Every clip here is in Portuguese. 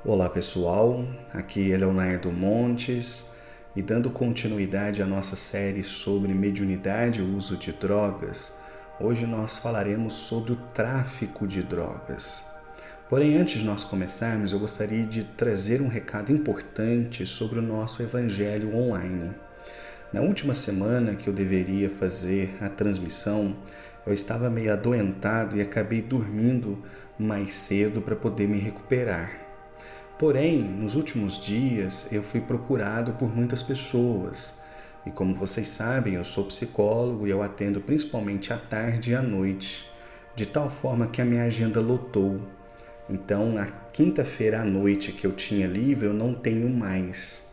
Olá pessoal, aqui é Leonardo Montes e dando continuidade à nossa série sobre mediunidade e uso de drogas, hoje nós falaremos sobre o tráfico de drogas. Porém, antes de nós começarmos, eu gostaria de trazer um recado importante sobre o nosso evangelho online. Na última semana que eu deveria fazer a transmissão, eu estava meio adoentado e acabei dormindo mais cedo para poder me recuperar. Porém, nos últimos dias eu fui procurado por muitas pessoas. E como vocês sabem, eu sou psicólogo e eu atendo principalmente à tarde e à noite, de tal forma que a minha agenda lotou. Então, na quinta-feira à noite que eu tinha livre, eu não tenho mais.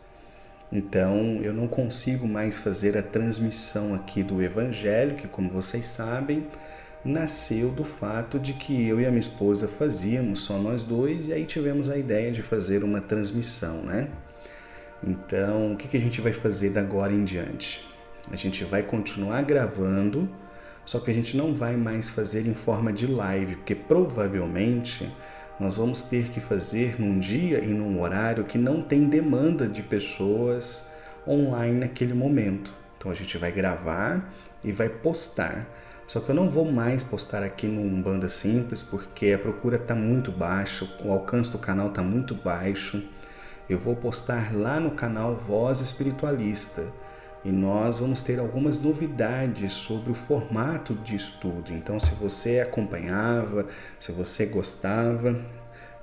Então, eu não consigo mais fazer a transmissão aqui do Evangelho, que, como vocês sabem, nasceu do fato de que eu e a minha esposa fazíamos, só nós dois, e aí tivemos a ideia de fazer uma transmissão, né? Então, o que a gente vai fazer da agora em diante? A gente vai continuar gravando, só que a gente não vai mais fazer em forma de live, porque provavelmente nós vamos ter que fazer num dia e num horário que não tem demanda de pessoas online naquele momento. Então a gente vai gravar e vai postar. Só que eu não vou mais postar aqui no Umbanda Simples porque a procura está muito baixa, o alcance do canal está muito baixo. Eu vou postar lá no canal Voz Espiritualista e nós vamos ter algumas novidades sobre o formato de estudo. Então, se você acompanhava, se você gostava,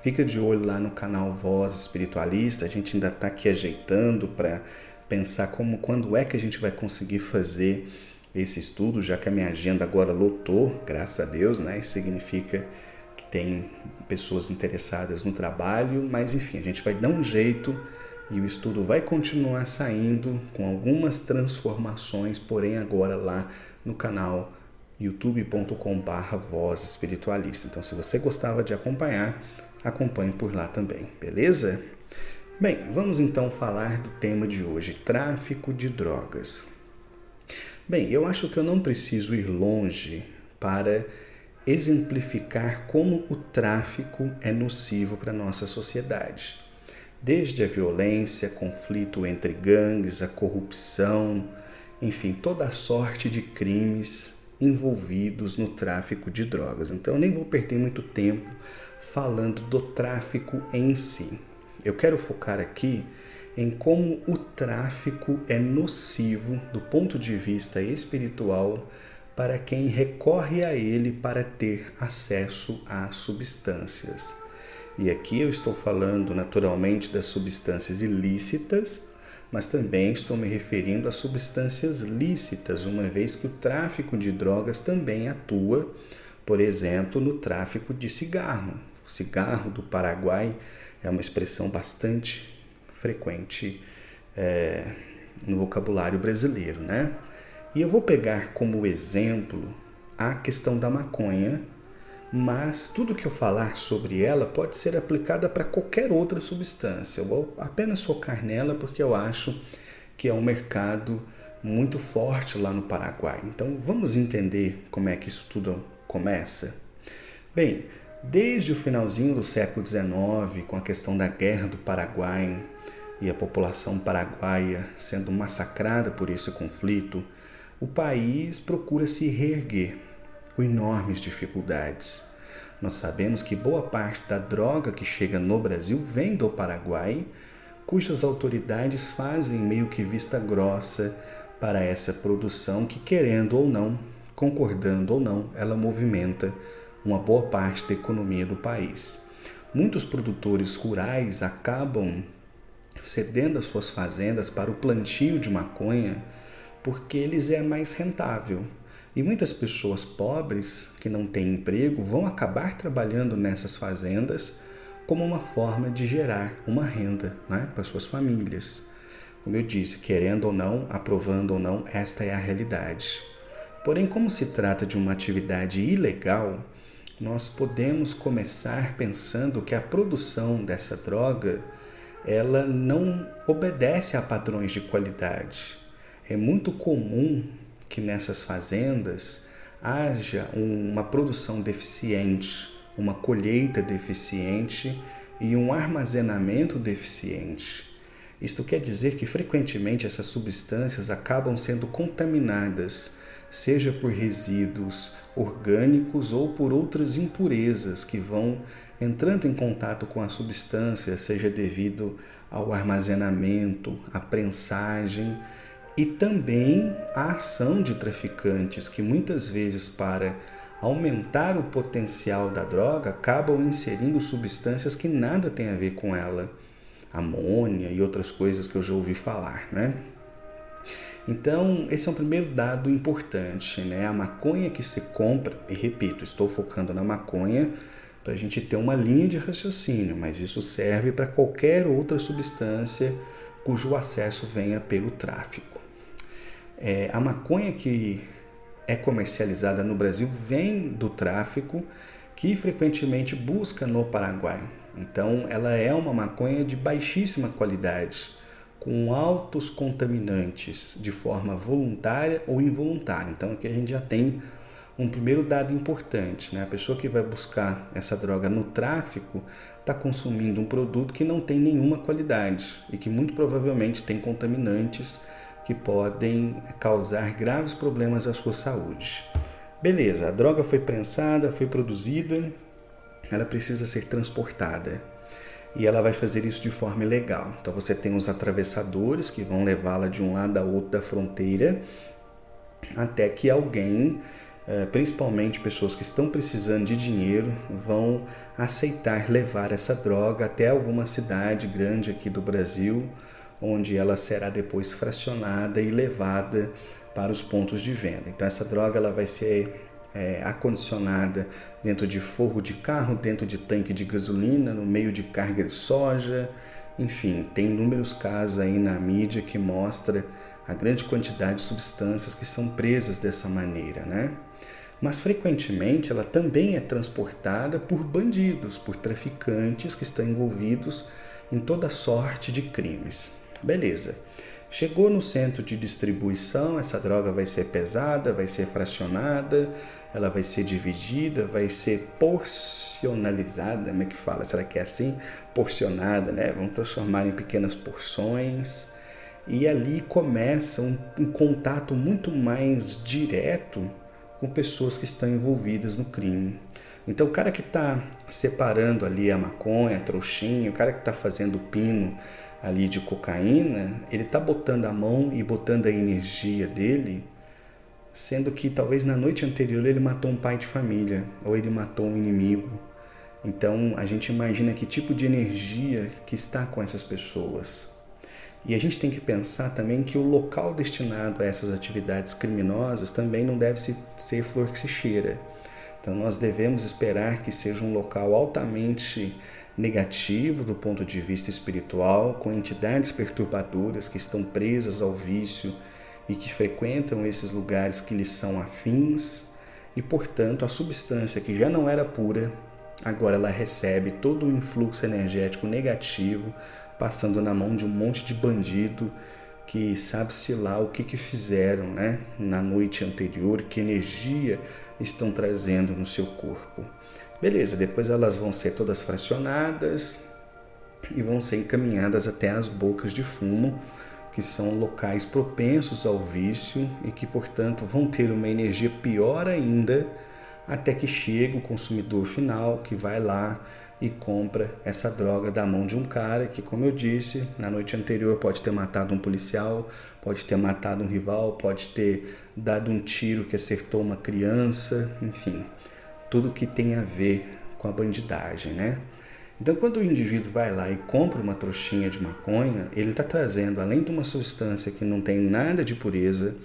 fica de olho lá no canal Voz Espiritualista. A gente ainda está aqui ajeitando para pensar quando é que a gente vai conseguir fazer esse estudo, já que a minha agenda agora lotou, graças a Deus, né? Isso significa que tem pessoas interessadas no trabalho, mas enfim, a gente vai dar um jeito e o estudo vai continuar saindo com algumas transformações, porém agora lá no canal youtube.com/voz espiritualista. Então, se você gostava de acompanhar, acompanhe por lá também, beleza? Bem, vamos então falar do tema de hoje, tráfico de drogas. Bem, eu acho que eu não preciso ir longe para exemplificar como o tráfico é nocivo para a nossa sociedade. Desde a violência, conflito entre gangues, a corrupção, enfim, toda a sorte de crimes envolvidos no tráfico de drogas. Então, eu nem vou perder muito tempo falando do tráfico em si. Eu quero focar aqui em como o tráfico é nocivo do ponto de vista espiritual para quem recorre a ele para ter acesso a substâncias. E aqui eu estou falando naturalmente das substâncias ilícitas, mas também estou me referindo a substâncias lícitas, uma vez que o tráfico de drogas também atua, por exemplo, no tráfico de cigarro. O cigarro do Paraguai é uma expressão bastante frequente no vocabulário brasileiro, né? E eu vou pegar como exemplo a questão da maconha, mas tudo que eu falar sobre ela pode ser aplicada para qualquer outra substância. Eu vou apenas focar nela porque eu acho que é um mercado muito forte lá no Paraguai. Então vamos entender como é que isso tudo começa? Bem, desde o finalzinho do século XIX, com a questão da Guerra do Paraguai e a população paraguaia sendo massacrada por esse conflito, o país procura se reerguer com enormes dificuldades. Nós sabemos que boa parte da droga que chega no Brasil vem do Paraguai, cujas autoridades fazem meio que vista grossa para essa produção que, querendo ou não, concordando ou não, ela movimenta uma boa parte da economia do país. Muitos produtores rurais acabam cedendo as suas fazendas para o plantio de maconha porque eles é mais rentável. E muitas pessoas pobres que não têm emprego vão acabar trabalhando nessas fazendas como uma forma de gerar uma renda, né, para suas famílias. Como eu disse, querendo ou não, aprovando ou não, esta é a realidade. Porém, como se trata de uma atividade ilegal, nós podemos começar pensando que a produção dessa droga ela não obedece a padrões de qualidade. É muito comum que nessas fazendas haja uma produção deficiente, uma colheita deficiente e um armazenamento deficiente. Isto quer dizer que frequentemente essas substâncias acabam sendo contaminadas, seja por resíduos orgânicos ou por outras impurezas que vão entrando em contato com a substância, seja devido ao armazenamento, à prensagem e também à ação de traficantes que muitas vezes, para aumentar o potencial da droga, acabam inserindo substâncias que nada têm a ver com ela, amônia e outras coisas que eu já ouvi falar, né? Então, esse é um primeiro dado importante, né? A maconha que se compra, e repito, estou focando na maconha para a gente ter uma linha de raciocínio, mas isso serve para qualquer outra substância cujo acesso venha pelo tráfico. A maconha que é comercializada no Brasil vem do tráfico, que frequentemente busca no Paraguai. Então, ela é uma maconha de baixíssima qualidade, com altos contaminantes, de forma voluntária ou involuntária. Então, aqui a gente já tem um primeiro dado importante, né? A pessoa que vai buscar essa droga no tráfico está consumindo um produto que não tem nenhuma qualidade e que muito provavelmente tem contaminantes que podem causar graves problemas à sua saúde. Beleza, a droga foi prensada, foi produzida, ela precisa ser transportada e ela vai fazer isso de forma ilegal. Então você tem os atravessadores que vão levá-la de um lado a outro da fronteira até que alguém, principalmente pessoas que estão precisando de dinheiro, vão aceitar levar essa droga até alguma cidade grande aqui do Brasil, onde ela será depois fracionada e levada para os pontos de venda. Então essa droga ela vai ser acondicionada dentro de forro de carro, dentro de tanque de gasolina, no meio de carga de soja, enfim, tem inúmeros casos aí na mídia que mostra a grande quantidade de substâncias que são presas dessa maneira, né? Mas frequentemente ela também é transportada por bandidos, por traficantes que estão envolvidos em toda sorte de crimes. Beleza. Chegou no centro de distribuição, essa droga vai ser pesada, vai ser fracionada, ela vai ser dividida, vai ser porcionalizada, como é que fala? Será que é assim? Porcionada, né? Vamos transformar em pequenas porções. E ali começa um contato muito mais direto com pessoas que estão envolvidas no crime. Então o cara que está separando ali a maconha, a trouxinha, o cara que está fazendo o pino ali de cocaína, ele está botando a mão e botando a energia dele, sendo que talvez na noite anterior ele matou um pai de família, ou ele matou um inimigo. Então a gente imagina que tipo de energia que está com essas pessoas. E a gente tem que pensar também que o local destinado a essas atividades criminosas também não deve ser flor que se cheira. Então nós devemos esperar que seja um local altamente negativo do ponto de vista espiritual, com entidades perturbadoras que estão presas ao vício e que frequentam esses lugares que lhes são afins, e portanto a substância que já não era pura, agora ela recebe todo o influxo energético negativo, passando na mão de um monte de bandido que sabe-se lá o que fizeram, né, na noite anterior, que energia estão trazendo no seu corpo. Beleza, depois elas vão ser todas fracionadas e vão ser encaminhadas até as bocas de fumo, que são locais propensos ao vício e que, portanto, vão ter uma energia pior ainda, até que chega o consumidor final, que vai lá e compra essa droga da mão de um cara que, como eu disse, na noite anterior pode ter matado um policial, pode ter matado um rival, pode ter dado um tiro que acertou uma criança, enfim, tudo que tem a ver com a bandidagem, né? Então, quando o indivíduo vai lá e compra uma trouxinha de maconha, ele está trazendo, além de uma substância que não tem nada de pureza,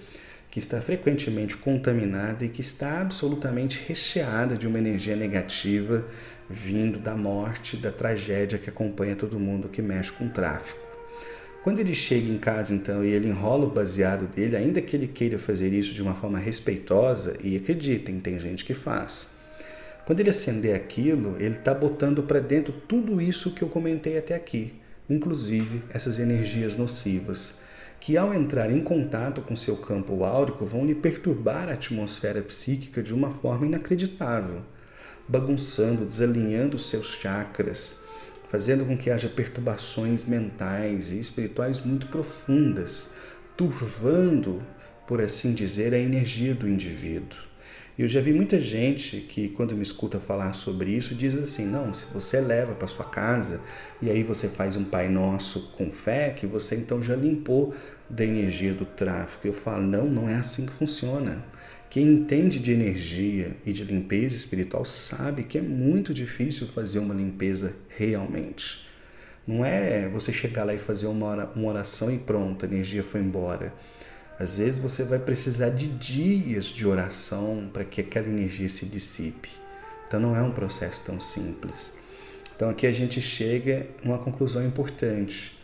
que está frequentemente contaminada e que está absolutamente recheada de uma energia negativa vindo da morte, da tragédia que acompanha todo mundo que mexe com o tráfico. Quando ele chega em casa, então, e ele enrola o baseado dele, ainda que ele queira fazer isso de uma forma respeitosa, e acreditem, tem gente que faz. Quando ele acender aquilo, ele está botando para dentro tudo isso que eu comentei até aqui, inclusive essas energias nocivas, que ao entrar em contato com seu campo áurico vão lhe perturbar a atmosfera psíquica de uma forma inacreditável, bagunçando, desalinhando os seus chakras, fazendo com que haja perturbações mentais e espirituais muito profundas, turvando, por assim dizer, a energia do indivíduo. E eu já vi muita gente que, quando me escuta falar sobre isso, diz assim: não, se você leva para sua casa e aí você faz um Pai Nosso com fé, que você então já limpou da energia do tráfico. Eu falo: não, não é assim que funciona. Quem entende de energia e de limpeza espiritual sabe que é muito difícil fazer uma limpeza realmente. Não é você chegar lá e fazer uma oração e pronto, a energia foi embora. Às vezes você vai precisar de dias de oração para que aquela energia se dissipe. Então não é um processo tão simples. Então aqui a gente chega a uma conclusão importante.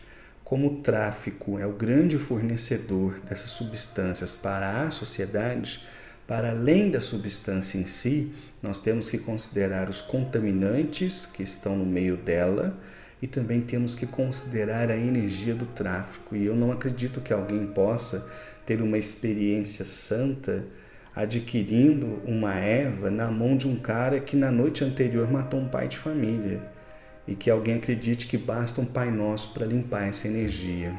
Como o tráfico é o grande fornecedor dessas substâncias para a sociedade, para além da substância em si, nós temos que considerar os contaminantes que estão no meio dela e também temos que considerar a energia do tráfico. E eu não acredito que alguém possa ter uma experiência santa adquirindo uma erva na mão de um cara que na noite anterior matou um pai de família e que alguém acredite que basta um Pai Nosso para limpar essa energia.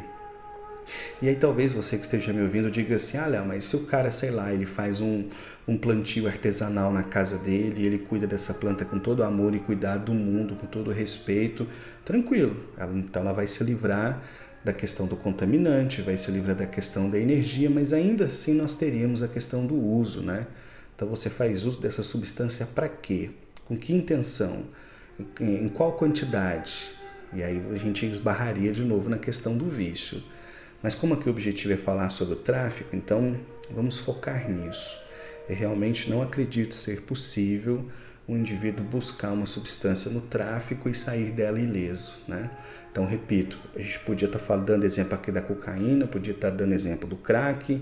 E aí talvez você que esteja me ouvindo diga assim: ah, Léo, mas se o cara, sei lá, ele faz um plantio artesanal na casa dele, ele cuida dessa planta com todo amor e cuidado do mundo, com todo respeito, tranquilo, então ela vai se livrar da questão do contaminante, vai se livrar da questão da energia, mas ainda assim nós teríamos a questão do uso, né? Então você faz uso dessa substância para quê? Com que intenção? Em qual quantidade? E aí a gente esbarraria de novo na questão do vício. Mas como aqui o objetivo é falar sobre o tráfico, então vamos focar nisso. Eu realmente não acredito ser possível um indivíduo buscar uma substância no tráfico e sair dela ileso, né? Então, repito, a gente podia estar dando exemplo aqui da cocaína, podia estar dando exemplo do crack,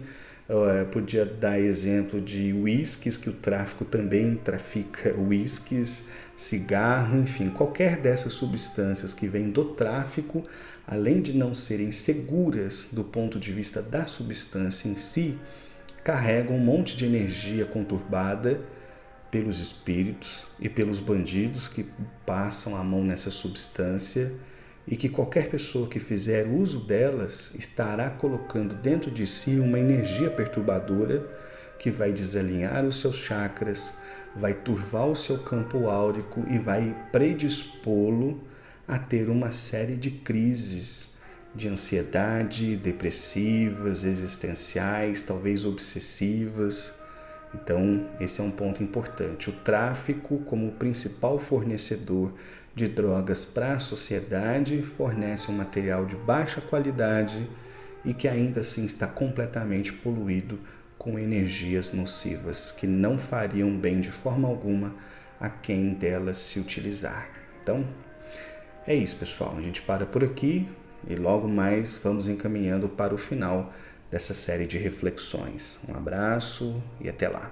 podia dar exemplo de uísques, que o tráfico também trafica uísques, cigarro, enfim, qualquer dessas substâncias que vêm do tráfico, além de não serem seguras do ponto de vista da substância em si, carregam um monte de energia conturbada pelos espíritos e pelos bandidos que passam a mão nessa substância e que qualquer pessoa que fizer uso delas estará colocando dentro de si uma energia perturbadora que vai desalinhar os seus chakras, vai turvar o seu campo áurico e vai predispô-lo a ter uma série de crises de ansiedade, depressivas, existenciais, talvez obsessivas. Então, esse é um ponto importante. O tráfico, como o principal fornecedor de drogas para a sociedade, fornece um material de baixa qualidade e que ainda assim está completamente poluído com energias nocivas que não fariam bem de forma alguma a quem delas se utilizar. Então, é isso, pessoal. A gente para por aqui e logo mais vamos encaminhando para o final dessa série de reflexões. Um abraço e até lá.